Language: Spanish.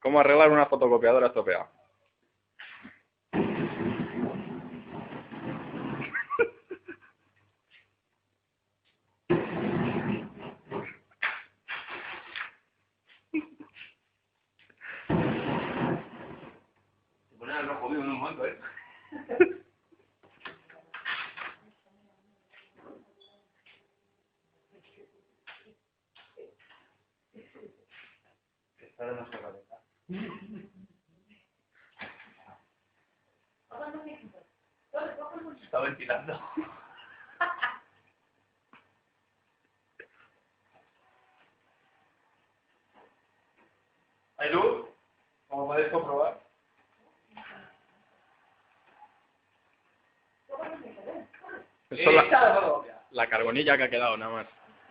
¿Cómo arreglar una fotocopiadora estropeada? Se pone el rojo vivo en un momento, ¿eh? Esta no se radica. Se está ventilando. ¿Hay luz? Como podéis comprobar. Eso es la carbonilla que ha quedado, nada más.